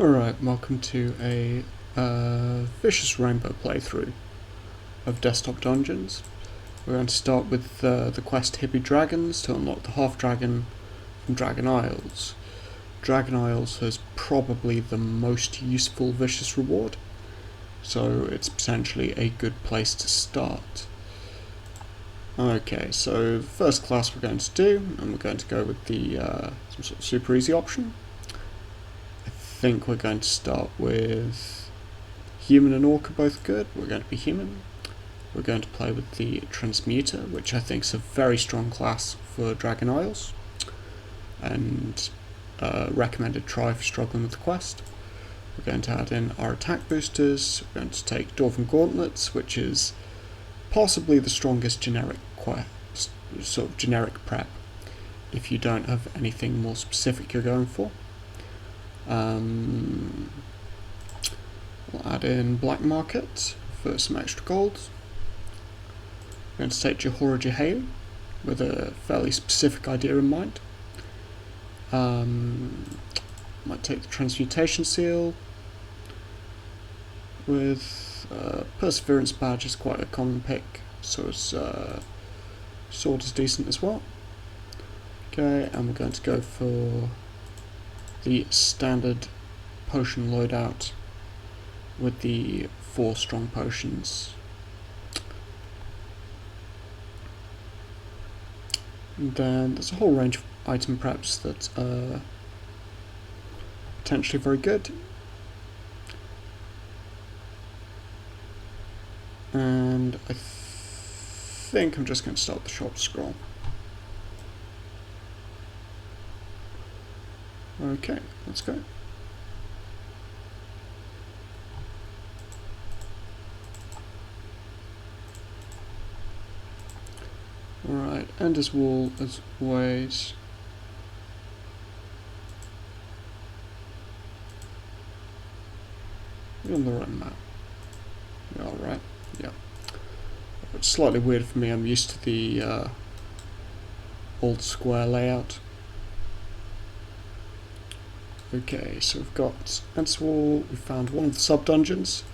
Alright, welcome to a Vicious Rainbow playthrough of Desktop Dungeons. We're going to start with the quest Hippie Dragons to unlock the half-dragon from Dragon Isles. Dragon Isles has probably the most useful Vicious reward, so it's potentially a good place to start. Okay, so the first class we're going to do, and we're going to go with the some sort of super easy option. I think we're going to start with human and orc are both good. We're going to be human. We're going to play with the Transmuter, which I think is a very strong class for Dragon Isles, and recommended try if you're struggling with the quest. We're going to add in our attack boosters. We're going to take Dwarven Gauntlets, which is possibly the strongest generic sort of generic prep if you don't have anything more specific you're going for. We'll add in Black Market for some extra gold. We're going to take Johora Jehayu with a fairly specific idea in mind. Might take the Transmutation Seal with Perseverance Badge is quite a common pick, so is Sword is decent as well. Okay, and we're going to go for the standard potion loadout with the 4 strong potions. And then there's a whole range of item preps that are potentially very good. And I think I'm just going to start the shop scroll. Okay, let's go. Alright, Ender's Wall as always. You're on the right map. You're alright, yeah. It's slightly weird for me, I'm used to the old square layout. Okay, so we've got Ender's Wall, we found one of the sub-dungeons.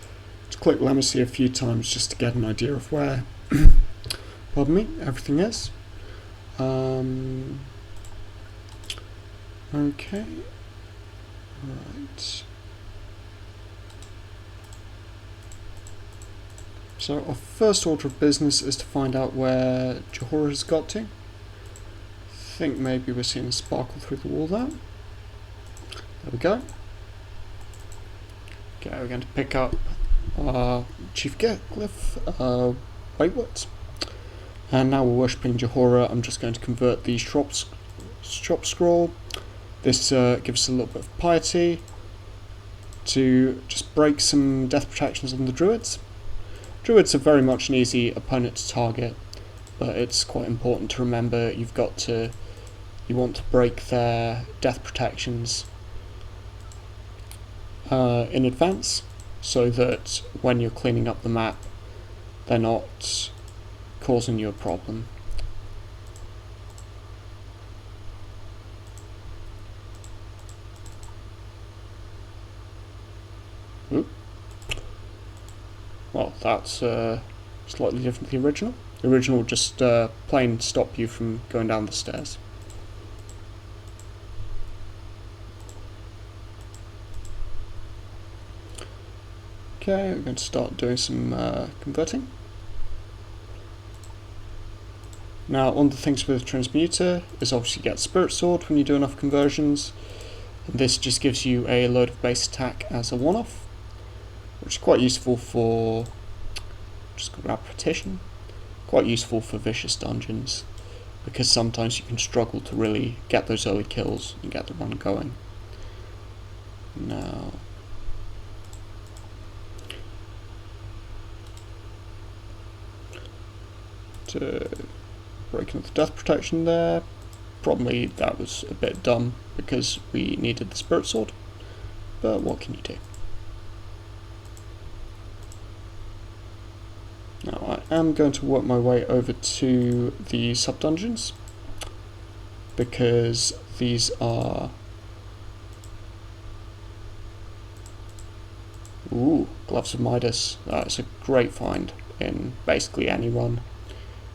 Just click Lemisi a few times just to get an idea of where pardon me, everything is. Okay. Right. So our first order of business is to find out where Johora has got to. I think maybe we're seeing a sparkle through the wall there. There we go. Okay, we're going to pick up our Chief Glyph, Weytwut. And now we're worshipping Johora. I'm just going to convert the shop scroll. This gives us a little bit of piety to just break some death protections on the druids. Druids are very much an easy opponent to target, but it's quite important to remember you want to break their death protections in advance, so that when you're cleaning up the map, they're not causing you a problem. Oop. Well, that's slightly different to the original. The original would just plain stop you from going down the stairs. Okay, we're going to start doing some converting. Now, one of the things with Transmuter is obviously you get Spirit Sword when you do enough conversions. And this just gives you a load of base attack as a one-off, which is quite useful for, just grab Petition, quite useful for Vicious Dungeons, because sometimes you can struggle to really get those early kills and get the run going. Now, to breaking the death protection there. Probably that was a bit dumb because we needed the Spirit Sword, but what can you do? Now I am going to work my way over to the sub-dungeons, because these are Ooh, Gloves of Midas. That's a great find in basically any run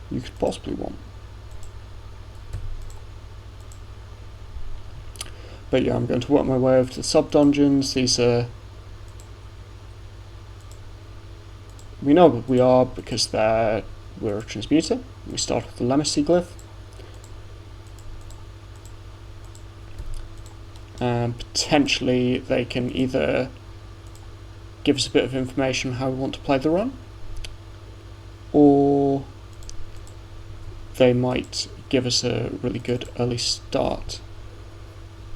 you could possibly want. But yeah, I'm going to work my way over to the sub-dungeons. These are... We know what we are because we're a Transmuter. We start with the Lemisi glyph. And potentially they can either give us a bit of information on how we want to play the run, or they might give us a really good early start.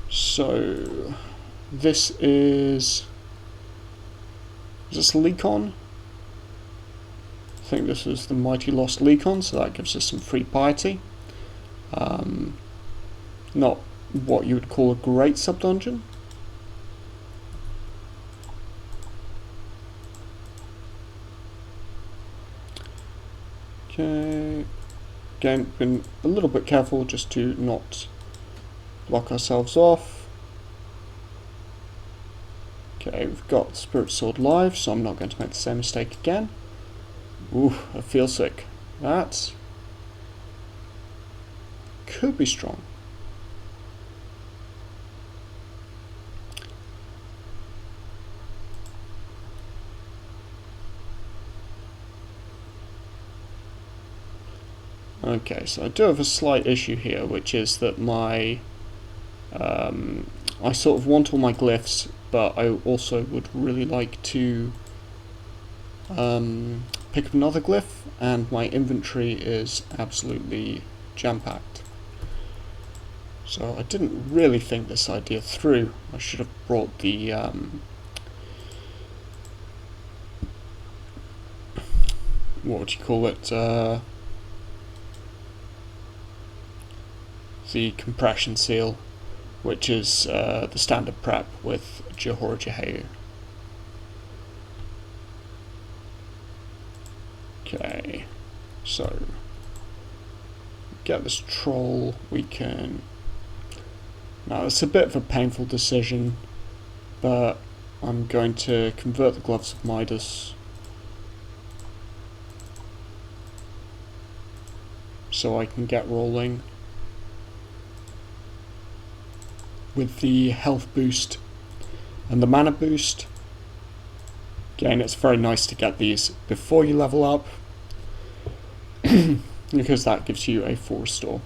So this is this Lecon? I think this is the Mighty Lost Lecon, so that gives us some free piety. Not what you would call a great sub-dungeon. Okay, again, been a little bit careful just to not block ourselves off. Okay, we've got Spirit Sword live, so I'm not going to make the same mistake again. Ooh, I feel sick. That could be strong. Okay, so I do have a slight issue here, which is that my I sort of want all my glyphs, but I also would really like to pick up another glyph, and my inventory is absolutely jam-packed. So I didn't really think this idea through. I should have brought the what would you call it? The compression seal, which is the standard prep with Johora Jehu. Okay, so get this troll. We can. Now it's a bit of a painful decision, but I'm going to convert the Gloves of Midas so I can get rolling with the health boost and the mana boost. Again, it's very nice to get these before you level up because that gives you a full restore.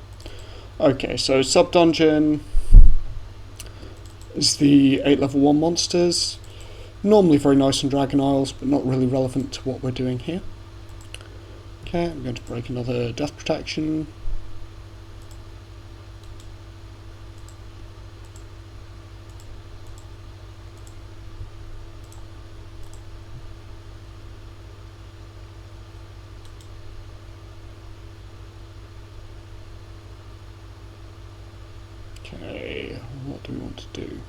Okay, so sub-dungeon is the 8 level 1 monsters. Normally very nice on Dragon Isles, but not really relevant to what we're doing here. Okay, I'm going to break another Death Protection. Okay, what do we want to do?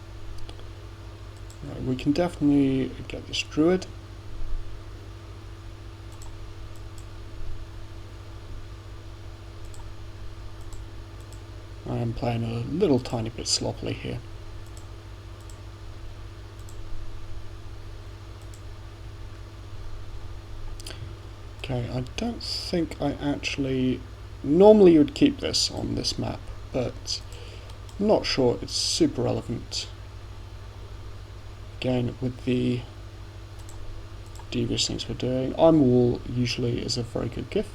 Right, we can definitely get this Druid. I am playing a little tiny bit sloppily here. Okay, I don't think I actually... Normally you would keep this on this map, but I'm not sure it's super relevant. Again, with the devious things we're doing, I'm Wall usually is a very good gift.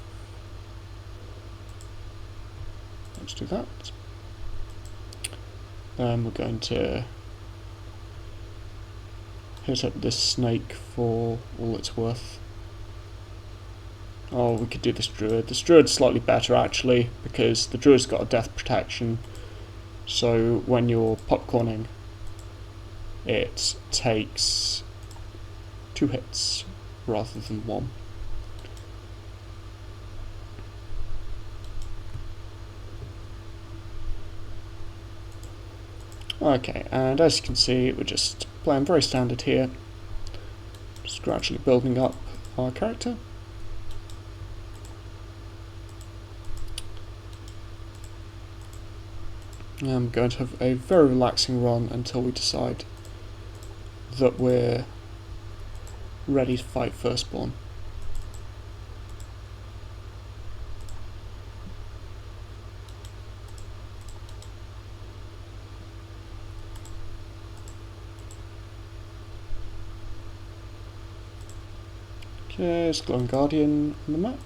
Let's do that. Then we're going to hit up this snake for all it's worth. Oh, we could do this druid. This druid's slightly better actually, because the druid's got a death protection. So when you're popcorning, it takes 2 hits rather than 1. Okay, and as you can see, we're just playing very standard here, just gradually building up our character. I'm going to have a very relaxing run until we decide that we're ready to fight Firstborn. Okay, there's Glowing Guardian on the map.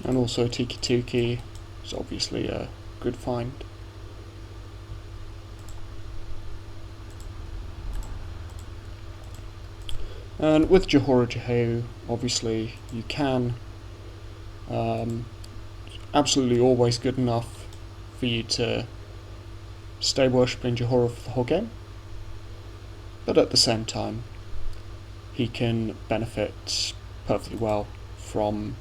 And also Tiki Tuki is obviously a good find. And with Johora Jehu, obviously you can, absolutely always good enough for you to stay worshipping Johora for the whole game, but at the same time he can benefit perfectly well from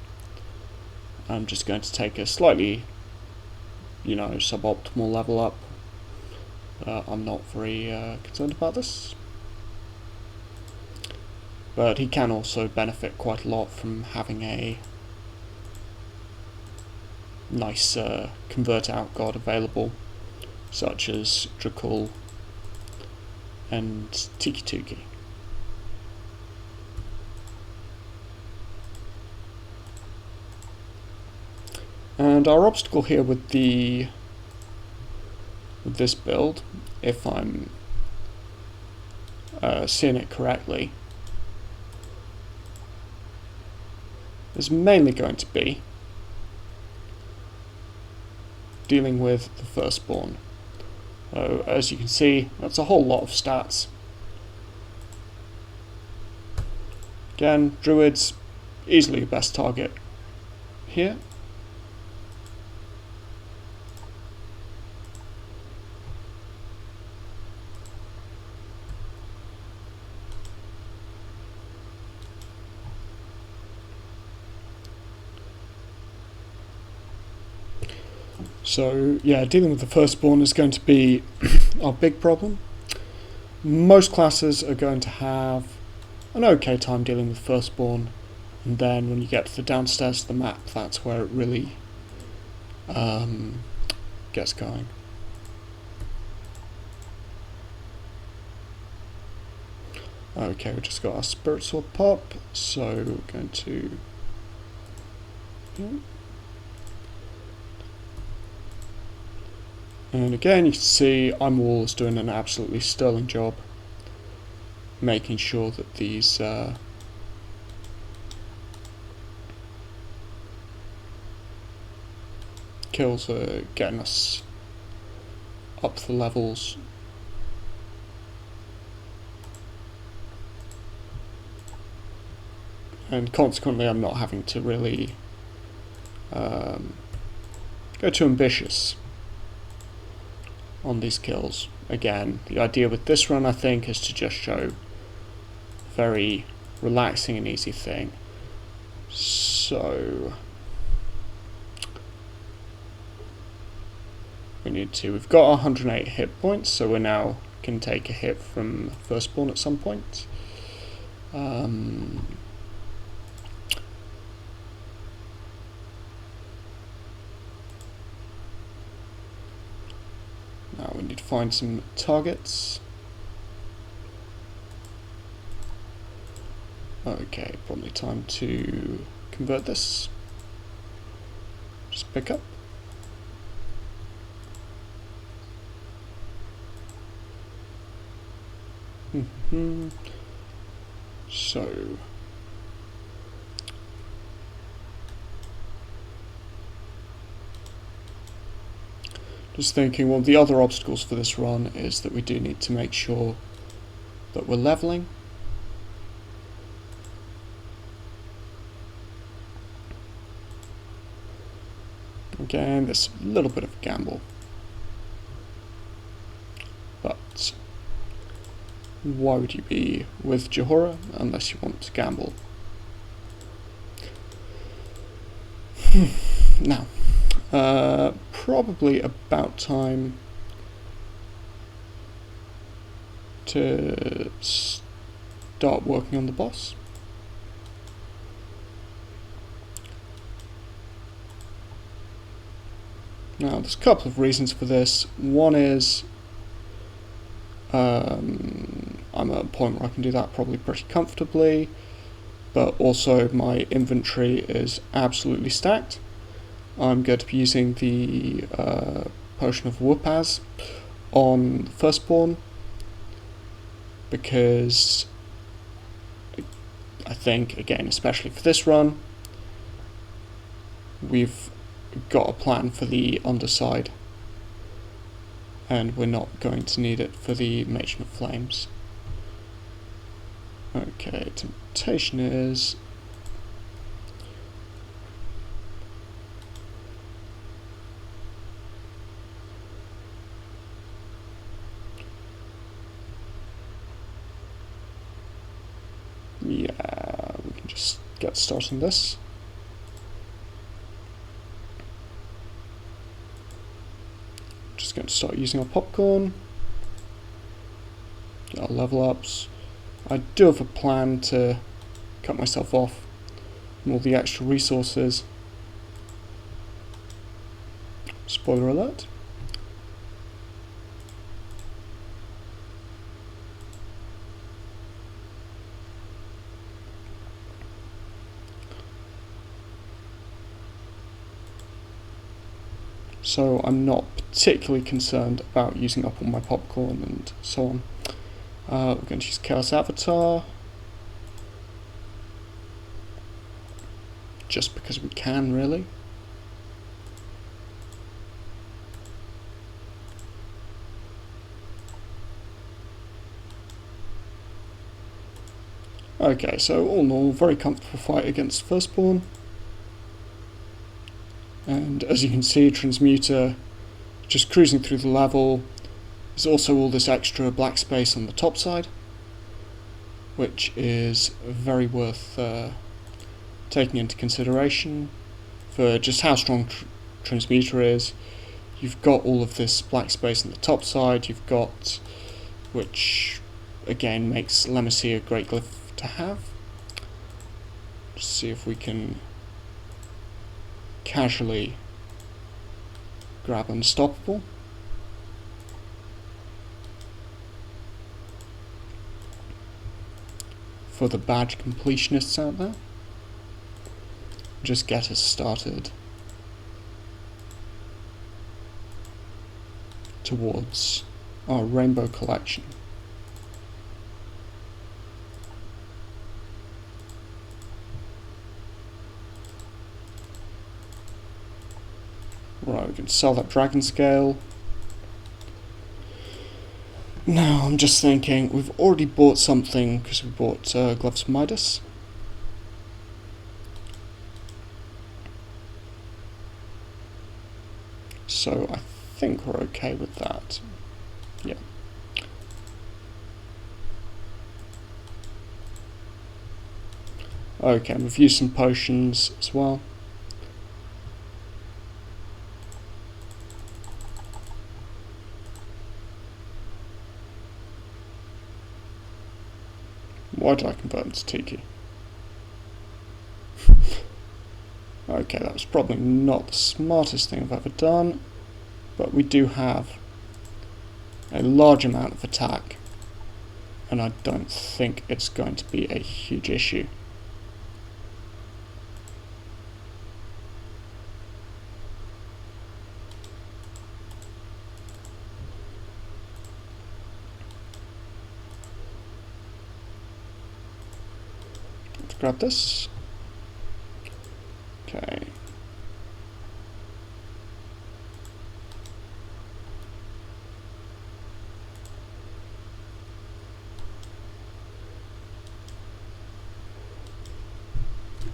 I'm just going to take a slightly, suboptimal level up. I'm not very concerned about this. But he can also benefit quite a lot from having a nice convert out god available, such as Drakul and Tiki Tuki. And our obstacle here with this build, if I'm seeing it correctly, is mainly going to be dealing with the Firstborn. So, as you can see, that's a whole lot of stats. Again, Druid's easily the best target here. So yeah, dealing with the Firstborn is going to be our big problem. Most classes are going to have an okay time dealing with Firstborn, and then when you get to the downstairs of the map, that's where it really gets going. Okay, we just got our Spirit Sword pop, so we're going to... And again, you can see Imewall is doing an absolutely sterling job making sure that these kills are getting us up the levels. And consequently, I'm not having to really go too ambitious on these kills. Again, the idea with this run, I think, is to just show a very relaxing and easy thing. So we've got 108 hit points, so we now can take a hit from Firstborn at some point. Now we need to find some targets. Okay, probably time to convert this. Just pick up. So just thinking, well, the other obstacles for this run is that we do need to make sure that we're leveling. Again, there's a little bit of a gamble, but why would you be with Johora unless you want to gamble? Now, probably about time to start working on the boss. Now, there's a couple of reasons for this. One is I'm at a point where I can do that probably pretty comfortably, but also my inventory is absolutely stacked. I'm going to be using the Potion of Wupaz on Firstborn, because I think, again, especially for this run, we've got a plan for the underside, and we're not going to need it for the Matron of Flames. Okay, temptation is... yeah, we can just get started on this. Just going to start using our popcorn, get our level ups. I do have a plan to cut myself off from all the extra resources. Spoiler alert. So I'm not particularly concerned about using up all my popcorn and so on. We're going to use Chaos Avatar, just because we can, really. Okay, so all in all, very comfortable fight against Firstborn. And as you can see, Transmuter just cruising through the level. There's also all this extra black space on the top side, which is very worth taking into consideration for just how strong Transmuter is. You've got all of this black space on the top side, you've got, which again makes Lemisi a great glyph to have. Just see if we can casually grab Unstoppable. For the badge completionists out there, just get us started towards our rainbow collection. Right, we can sell that dragon scale. Now I'm just thinking, we've already bought something because we bought Gloves of Midas. So I think we're okay with that. Yeah. Okay, we've used some potions as well. Why did I convert into Tiki? Okay, that was probably not the smartest thing I've ever done, but we do have a large amount of attack, and I don't think it's going to be a huge issue. Let's grab this. Okay.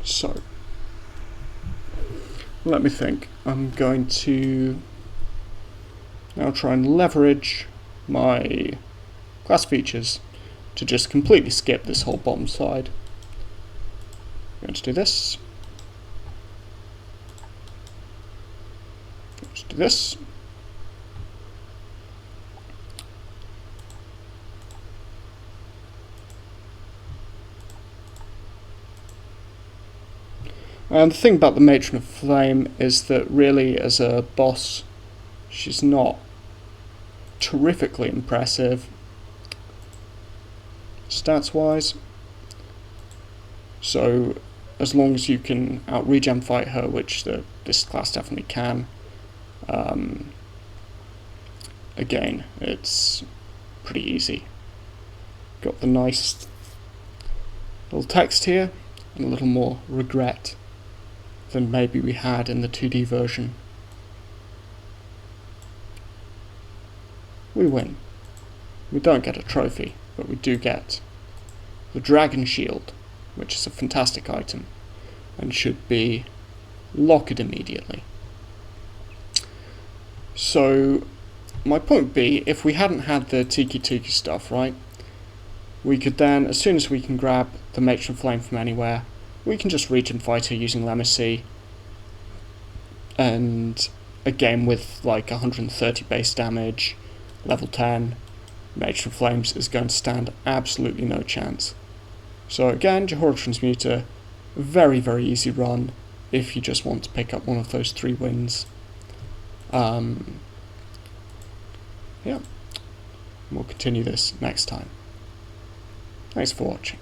So, let me think. I'm going to now try and leverage my class features to just completely skip this whole bottom side. I'm going to do this. Let's do this. And the thing about the Matron of Flame is that really as a boss, she's not terrifically impressive. stats wise. So as long as you can out regen fight her, which this class definitely can, again, it's pretty easy. Got the nice little text here, and a little more regret than maybe we had in the 2D version. We win. We don't get a trophy, but we do get the Dragon Shield, which is a fantastic item, and should be locked immediately. So, my point would be, if we hadn't had the Tiki stuff, right, we could then, as soon as we can grab the Matron Flame from anywhere, we can just regen fight her using Lemisi, and again with like 130 base damage, level 10, Matron Flames is going to stand absolutely no chance. So again, Johora Transmuter, very, very easy run if you just want to pick up one of those 3 wins. Yeah, we'll continue this next time. Thanks for watching.